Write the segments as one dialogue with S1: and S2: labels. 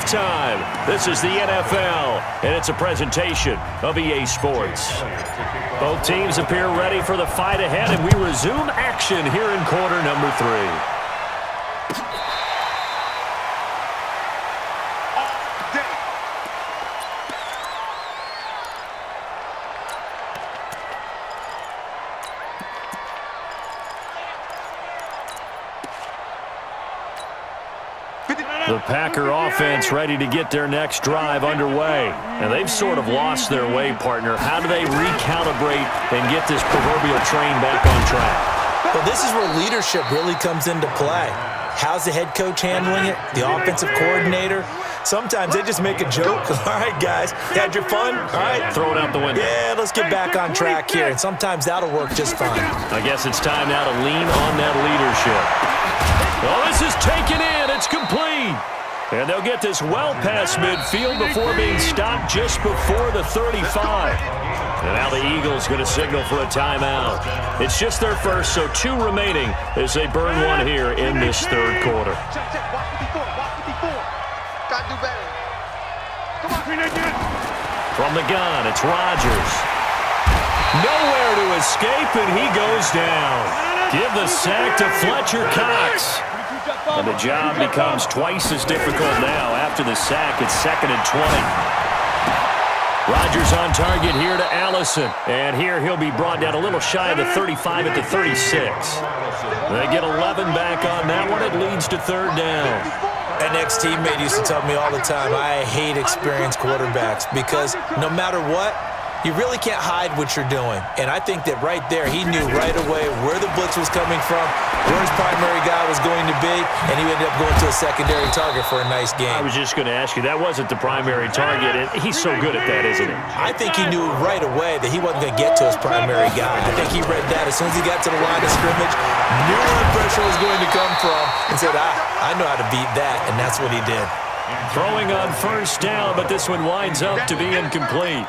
S1: halftime. This is the NFL, and it's a presentation of EA Sports. Both teams appear ready for the fight ahead, and we resume action here in quarter number 3. The Packer offense ready to get their next drive underway. And they've sort of lost their way, partner. How do they recalibrate and get this proverbial train back on track?
S2: Well, this is where leadership really comes into play. How's the head coach handling it? The offensive coordinator? Sometimes they just make a joke. All right, guys, had your fun? All right.
S1: Throw it out the window.
S2: Yeah, let's get back on track here. And sometimes that'll work just fine.
S1: I guess it's time now to lean on that leadership. Well, this is taken in. It's complete. And they'll get this well past midfield before being stopped just before the 35. And now the Eagles going to signal for a timeout. It's just their first, so 2 remaining as they burn one here in this third quarter. From the gun, it's Rodgers. Nowhere to escape, and he goes down. Give the sack to Fletcher Cox. And the job becomes twice as difficult now. After the sack, it's 2nd and 20. Rodgers on target here to Allison. And here he'll be brought down a little shy of the 35 at the 36. They get 11 back on that one. It leads to 3rd down.
S2: An ex-teammate used to tell me all the time, I hate experienced quarterbacks because no matter what, you really can't hide what you're doing. And I think that right there, he knew right away where the blitz was coming from, where his primary guy was going to be, and he ended up going to a secondary target for a nice game.
S1: I was just going to ask you, that wasn't the primary target, and he's so good at that, isn't he?
S2: I think he knew right away that he wasn't going to get to his primary guy. I think he read that as soon as he got to the line of scrimmage, knew where the pressure was going to come from, and said, I know how to beat that, and that's what he did.
S1: Throwing on 1st down, but this one winds up to be incomplete.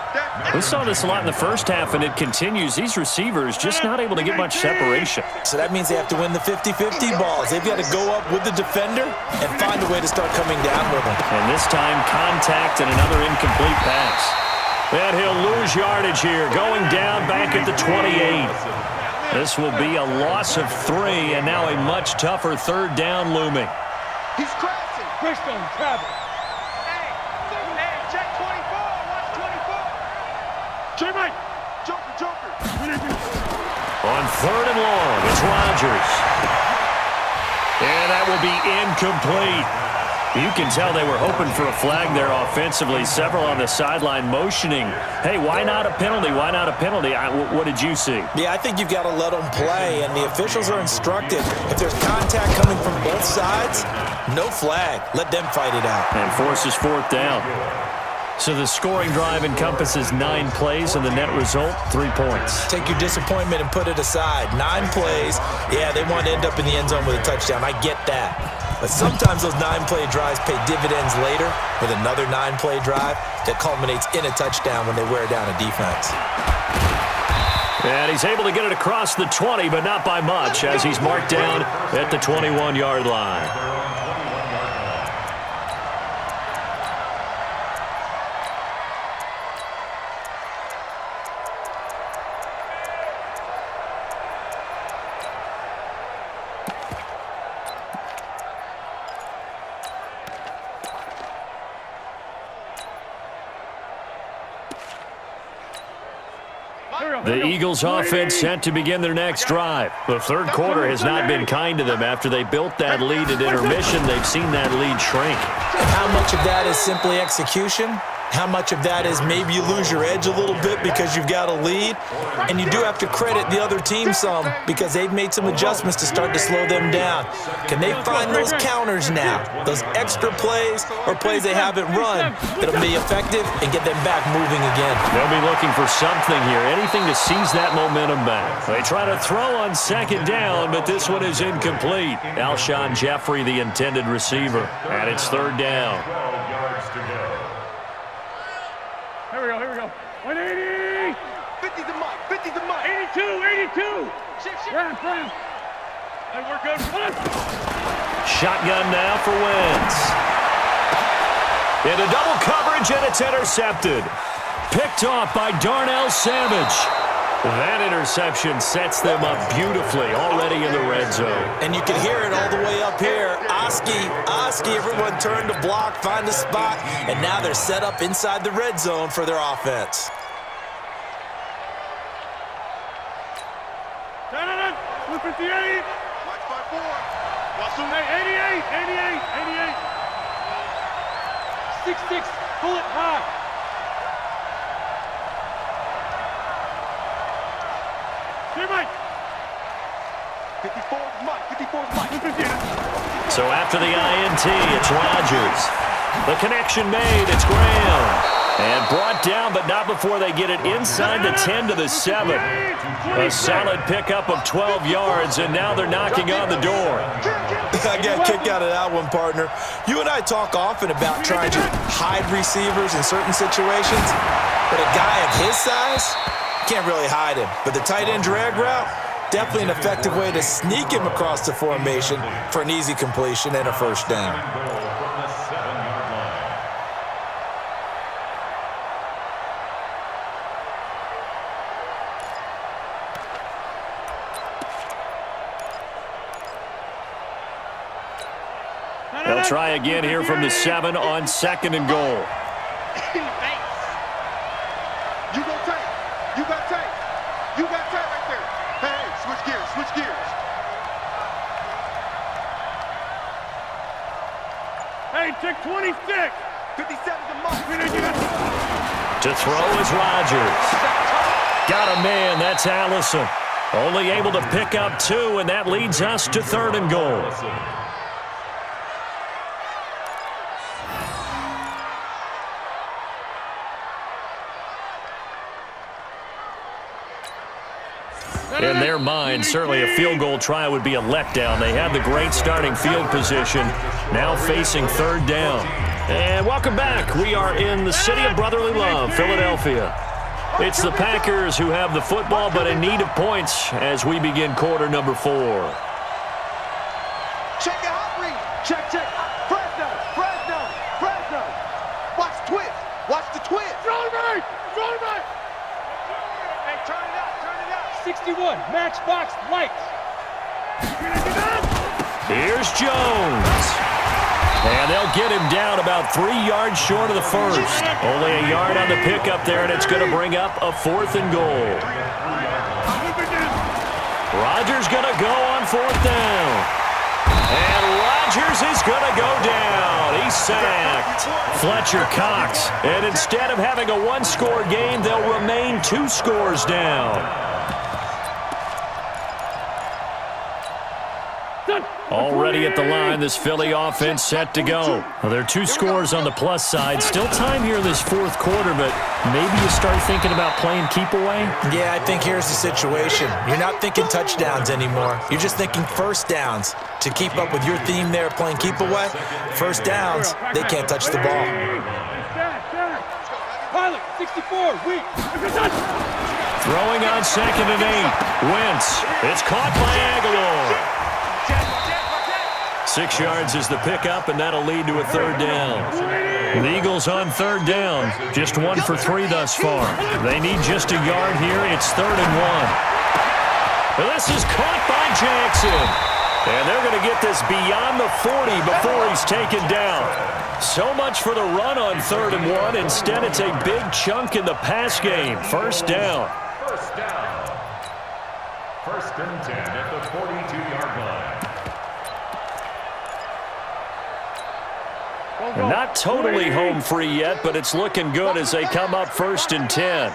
S1: We saw this a lot in the first half, and it continues. These receivers just not able to get much separation.
S2: So that means they have to win the 50-50 balls. They've got to go up with the defender and find a way to start coming down with them.
S1: And this time, contact and another incomplete pass. And he'll lose yardage here, going down back at the 28. This will be a loss of 3, and now a much tougher 3rd down looming.
S3: He's crashing. Christian, travel. Hey, check 24. Watch 24. J-Mike. Joker.
S1: On 3rd and long, it's Rodgers. And that will be incomplete. You can tell they were hoping for a flag there offensively. Several on the sideline motioning, hey, why not a penalty? Why not a penalty? What did you see?
S2: Yeah, I think you've got to let them play, and the officials are instructed. If there's contact coming from both sides, no flag. Let them fight it out.
S1: And forces 4th down. So the scoring drive encompasses 9 plays, and the net result, 3 points.
S2: Take your disappointment and put it aside. 9 plays. Yeah, they want to end up in the end zone with a touchdown. I get that. But sometimes those 9-play drives pay dividends later with another 9-play drive that culminates in a touchdown when they wear down a defense.
S1: And he's able to get it across the 20, but not by much, as he's marked down at the 21-yard line. The Eagles offense set to begin their next drive. The 3rd quarter has not been kind to them. After they built that lead at intermission, they've seen that lead shrink.
S2: And how much of that is simply execution? How much of that is maybe you lose your edge a little bit because you've got a lead? And you do have to credit the other team some because they've made some adjustments to start to slow them down. Can they find those counters now? Those extra plays or plays they haven't run that'll be effective and get them back moving again?
S1: They'll be looking for something here, anything to seize that momentum back. They try to throw on 2nd down, but this one is incomplete. Alshon Jeffrey, the intended receiver, and it's 3rd down.
S3: Here we go. 180. 50 the mic. 82. Ramp. Hey, we're good.
S1: Shotgun now for Wentz. Into double coverage, and it's intercepted. Picked off by Darnell Savage. That interception sets them up beautifully already in the red zone.
S2: And you can hear it all the way up here. Oski, everyone turned to block, find a spot, and now they're set up inside the red zone for their offense.
S3: 258. Watch by 4. Hey, 88. 6-6, pull it high. Here, Mike. 54 Mike.
S1: So after the INT, it's Rodgers. The connection made, it's Graham. And brought down, but not before they get it inside the 10 to the 7. A solid pickup of 12 yards, and now they're knocking on the door.
S2: I got a kick out of that one, partner. You and I talk often about trying to hide receivers in certain situations, but a guy of his size, can't really hide him. But the tight end drag route, definitely an effective way to sneak him across the formation for an easy completion and a first down.
S1: They'll try again here from the 7 on 2nd and goal.
S3: You got tape right there. Hey, switch gears. Hey, check 26. 57 to Mike.
S1: To throw is Rodgers. Got a man, that's Allison. Only able to pick up 2, and that leads us to 3rd and goal. In their mind, certainly a field goal try would be a letdown. They had the great starting field position, now facing 3rd down. And welcome back. We are in the city of brotherly love, Philadelphia. It's the Packers who have the football, but in need of points as we begin quarter number 4.
S3: Check your hot read. Check. Fresno. Watch the twist. Strong right. Hey, turn it out. 61, matchbox lights.
S1: Here's Jones. And they'll get him down about 3 yards short of the first. Only a yard on the pickup there, and it's going to bring up a 4th and goal. Rodgers going to go on 4th down. And Rodgers is going to go down. He's sacked. Fletcher Cox. And instead of having a 1-score game, they'll remain 2 scores down. Already at the line, this Philly offense set to go. Well, there are 2 scores on the plus side. Still time here in this 4th quarter, but maybe you start thinking about playing keep away?
S2: Yeah, I think here's the situation. You're not thinking touchdowns anymore. You're just thinking first downs. To keep up with your theme there, playing keep away, first downs, they can't touch the ball.
S3: Pilot, 64, weak.
S1: Throwing on 2nd and 8. Wentz. It's caught by Aguilar. 6 yards is the pickup, and that'll lead to a 3rd down. The Eagles on 3rd down. Just 1 for 3 thus far. They need just a yard here. It's 3rd and 1. This is caught by Jackson. And they're going to get this beyond the 40 before he's taken down. So much for the run on 3rd and 1. Instead, it's a big chunk in the pass game. First down.
S4: First and 10 at the 42-yard line.
S1: Not totally home free yet, but it's looking good as they come up 1st and 10.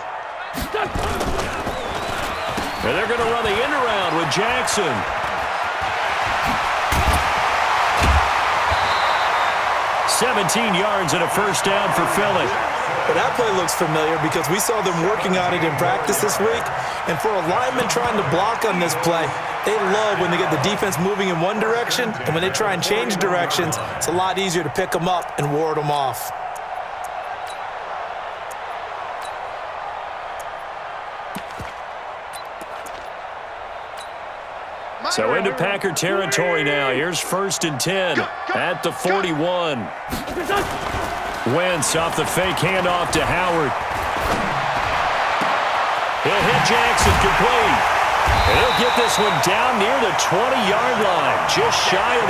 S1: And they're going to run the end around with Jackson. $17 yards and a first down for Philly.
S2: But that play looks familiar because we saw them working on it in practice this week. And for a lineman trying to block on this play, they love when they get the defense moving in one direction. And when they try and change directions, it's a lot easier to pick them up and ward them off.
S1: So into Packer territory now. Here's 1st and 10 at the 41. Wentz off the fake handoff to Howard. He'll hit Jackson complete. And he'll get this one down near the 20-yard line, just shy of the